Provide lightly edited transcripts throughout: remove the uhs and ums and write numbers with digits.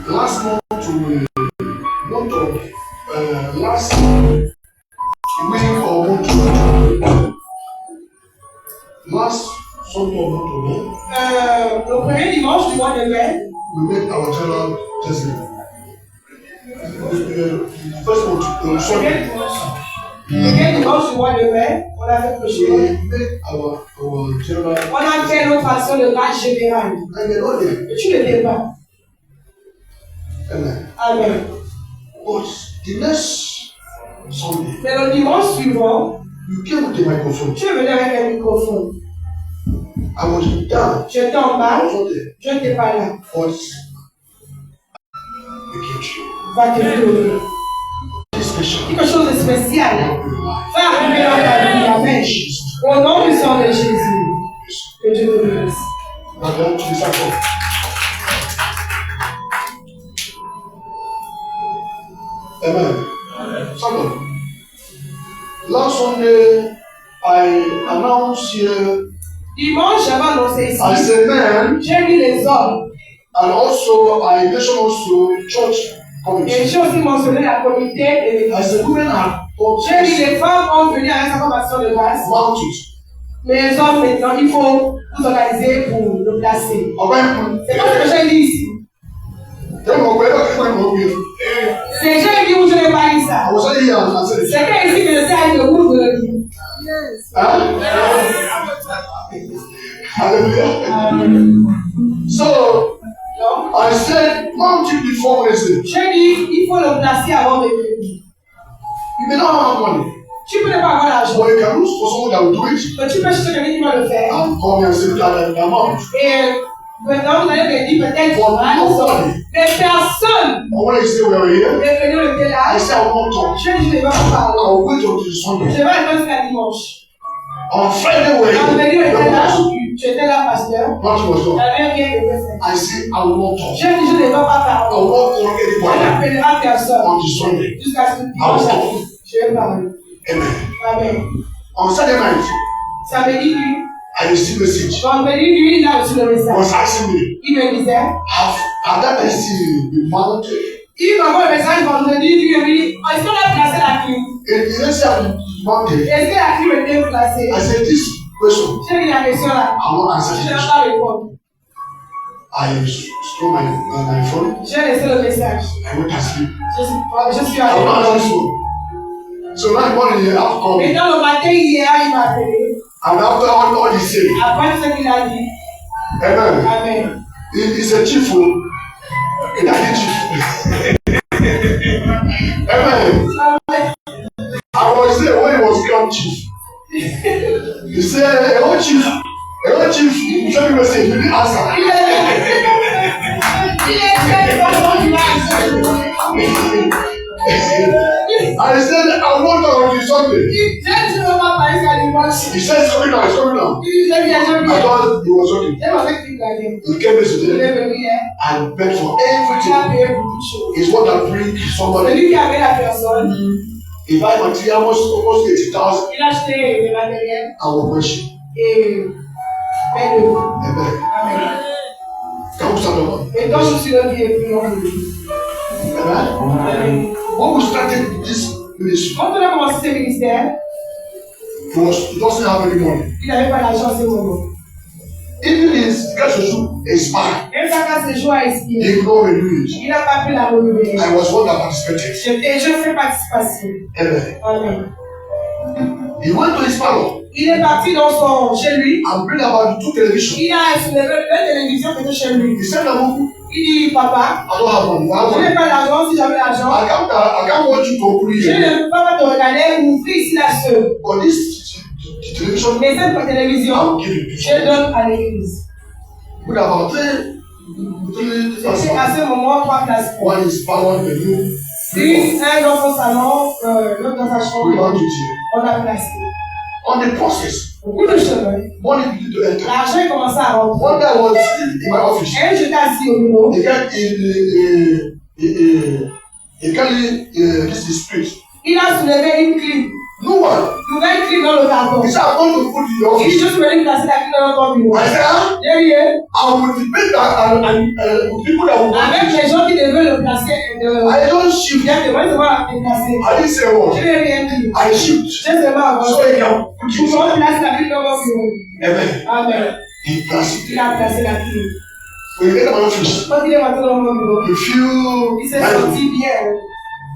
last month last week or month last Sunday or month le premier dimanche du mois de mai, we made our general testimony. First month Sunday. le premier dimanche du mois de mai, on a fait prêcher. We made our general. On a fait notre action de grâce générale. And they know them. Et tu ne l'étais pas. Amen. Amen. But the next Sunday, Mais le dimanche suivant, you came with the microphone. tu es venu avec un microphone. I was down. J'étais en bas, I was not there. je n'étais pas là. But we came to you. Va te donner. This special. Quelque chose de spécial Help your life. va arriver dans ta vie. Amen. Au nom du sang de Jésus. Que Dieu te bénisse. Now go to the circle. Amen. Second, last Sunday I announced here Dimanche, j'avais annoncé ici. as a man, J'ai mis les hommes. and also I mentioned also church Et committee. j'ai aussi mentionné la communauté et les As the women have J'ai dit taught les femmes ont venu avec sa formation de base. mount it. Mais les hommes maintenant, il faut vous organiser pour le placer. C'est pas ce que j'ai dit ici. C'est j'ai dit où je n'ai pas dit ça. I was only here and I said it. C'est que ici que je sais avec le groupe de le dire. Huh? Hallelujah. So Donc, I said, mount it before Wednesday. j'ai dit il faut le placer avant mercredi. You may not have money, Tu peux ne pas avoir l'argent. but you can look for someone that will do it Mais tu peux chercher quelqu'un qui va le faire. and come and say that the amount. Et maintenant, vous allez me dire peut-être For nobody. mais personne And when I say we are here, n'est venu le dire là. I say I will not talk. Je dis je ne vais pas parler. I will wait until Je Sunday. vais attendre jusqu'à dimanche. On Friday, Quand when venu était là, the tu étais là, pasteur. party was Il n'y done, avait rien de faire. I say I will not talk. J'ai dit je ne vais pas I parler. will not call Je anybody n'appellerai personne until Sunday. jusqu'à ce que dimanche arrive. Je vais parler. Amen. Amen. On Saturday night, Samedi nuit, I received a message. vendredi nuit, il a reçu le He message. was asking me, Il me disait, have that testimony been mounted? il m'envoie le message vendredi nuit, il me dit, est-ce qu'on a placé la clé? It didn't say I've been mounted. Est-ce que la clé était placée? I said, this question, J'ai mis la question là. I won't answer Je the n'ai question. pas répondu. I stole my phone. J'ai laissé le message. I went to sleep. Je suis I will not answer allé. this phone. So that morning, he have called me. Et dans le matin, hier, il m'a appelé. And after all he said, Après tout ce qu'il a dit, amen. Amen. He's a chief. He's a chief. Amen. I was there when he was crown chief. He said, hello chief, you send me a message, you didn't answer. I said, I want to on Sunday. He said, it's coming now, it's coming now. I thought he was joking. He came yesterday and begged for everything. It's what I bring somebody. If I material almost 80,000, I will worship. Amen. Can we stand up? Amen. When we started this ministry, Quand on a commencé ce ministère, he doesn't have any money. il n'avait pas d'argent à ce moment. Even his graduation expired. Même sa carte de joie a He expiré. could not renew it. Il n'a pas pu la renouveler. I was one that participated. Je fais participation. Amen. Amen. He went to his parlor Il est parti chez lui. and bring about 2 televisions. Il a soulevé 2 télévisions qui étaient chez lui. He said, Namu, Il dit, papa, I don't have money. I je n'ai have pas d'argent. Si j'avais l'argent, money. I can't want you to open je here. ne peux pas te regarder ou ouvrir ici la seule. But this the television, Mais cette télévision, I'll give it to je you. donne à l'église. With about 3 C'est à ce moment 3 places. One is power the new. Une, un dans son salon, l'autre dans sa We chambre. want it here. On a placé. On the process, Beaucoup de chemin. money began to enter. L'argent est commencé à rentrer. One day I was in my office. Et j'étais assis au bureau. He got he carry this is spirit. Il a soulevé une clé. No one. Tu vas écrire dans le carton. He said, I'm going to put in your Il dit, office. je suis venu placer la clé dans ton bureau. I said, huh? J'ai dit, I will debate that with people that will avec les gens qui devaient le placer, I don't shift. bien que moi, je vais le placer. I didn't say what. Je n'ai rien dit. I shift. Je sais pas So avancer. he can put Pour qu'on it. place la clé dans mon bureau. Amen. Amen. He placed it. Il a placé la clé. When you get my office, Quand il est rentré dans mon bureau, you feel il s'est senti bien.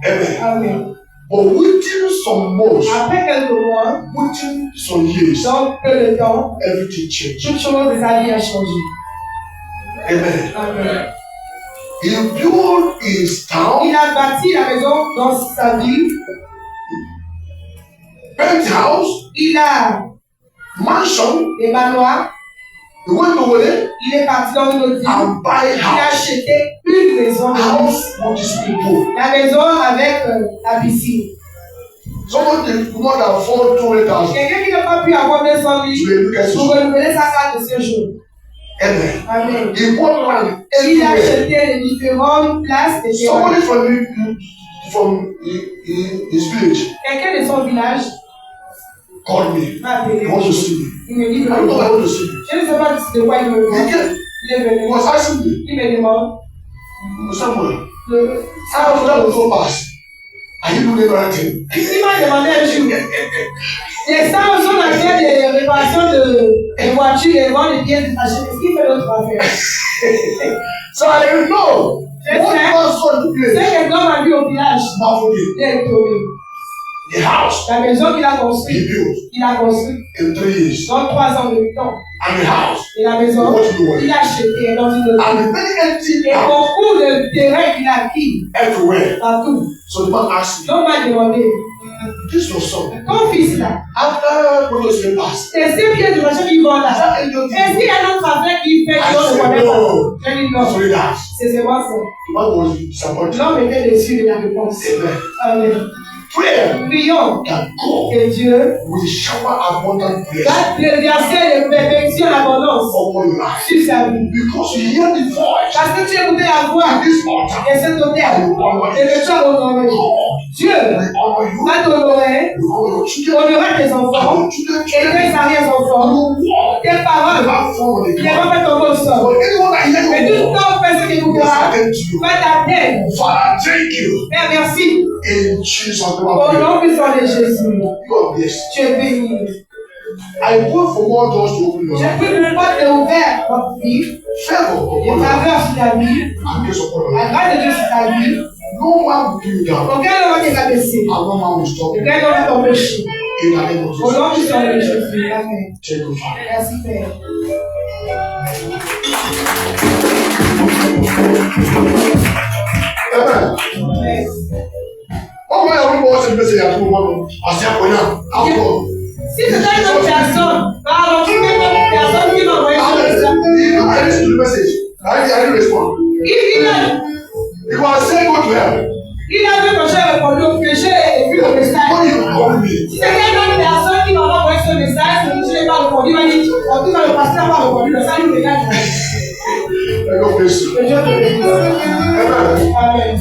Amen. Amen. But within some months, Après quelques mois, within some years, dans peu de temps, everything changed. toute chose de sa vie a changé. Amen. Amen. He built his town, Il a bâti la maison dans sa ville. penthouse, Il a mansion. des manoirs. He went to Wale Il est parti dans une autre ville. and buy Il a house. acheté une maison. House for these people. La maison avec la piscine. Somebody did more than afford 200,000. Quelqu'un qui n'a pas pu avoir 200 000 Tu vais look at pour it. renouveler sa carte de séjour. Amen. Amen. He bought land Il a everywhere. acheté les différentes places de terrain. Somebody from his village Quelqu'un de son village called me. m'a appelé. He wants to see me. Il me dit, I don't know I want to see you. je ne sais pas de quoi il me He demande. came. Il est He venu. was asking me. Il me demande. Samuel, Le... how that will go past? Are you doing anything? Il m'a demandé un jour. Les femmes sont dans des réparations de voitures et vendent des pièces détachées. Qu'est-ce qu'il fait d'autre à faire? So I didn't know. What was on the C'est place? quelqu'un m'a vu au village. Marvel. Il est tombé. The house La maison qu'il a he construite, built il a construit in 3 years. dans 3 ans de temps. And the house, Et la maison, what to do with il it? a acheté dans une autre. And the many empty Et house beaucoup de terrain qu'il a acquis everywhere. partout. So the man asked me, Donc, m'a demandé, this was son. ton fils là, After what was the past? et ces pièces de machin qui vont là, That angel est-ce qu'il y a un autre affaire qui fait que je ne connais pas? J'ai dit non, Sorry that. c'est seulement ça. The man was disappointed. L'homme était déçu de la réponse. Amen. Amen. Prayer Prions that God que Dieu will shower abundant blessing va verser de perfection en abondance upon your life. sur sa vie. Because you hear the voice Parce que tu écoutais la voix at this altar. de cet hôtel et que tu as honoré. God Dieu will honor you. va t'honorer, Will honor your children. honorer tes And enfants your children. et tes arrière-enfants. Your word. Tes paroles Have fun with ne the vont God. pas tomber au sol. For anyone that hear Mais your tout word, personne qui will écoutera attend to you. va t'attendre. Father, thank you. Père, merci. In Jesus' name, Au I pray. nom puissant de Jésus, You are blessed. tu es béni. I pray for more doors to open your Je life. prie que le porte est ouvert dans ta vie, Favor et upon your life. faveur sur ta vie, And grace upon your la life. grâce de Dieu sur ta vie. No man will bring you down. Aucun homme ne va t'abaisser. And no man will stop you. Aucun homme va t'empêcher. In the name of Au Jesus. nom puissant de Jésus. Amen. Thank you, Father. Merci, Père. Amen. Amen. Ọmọ yẹn wọ́n bọ̀ ọ́ sẹ́ni bẹ́sẹ̀ yàtọ̀ wọn lọ. Àti àpòyà àpò. Si c'est une autre personne, alors tu mets une personne qui va envoyer sur le sang. I listen to the message. I didn't respond. He was saying go to hell. Il a vu que j'ai répondu au péché et puis au message. What you call me? Si c'est une autre personne qui va envoyer ce message, je n'ai pas répondu, il va dire, oh, tu vas le passer à pas répondu, le salut me regarde. God bless you. Que Dieu te bénisse. Amen. Amen.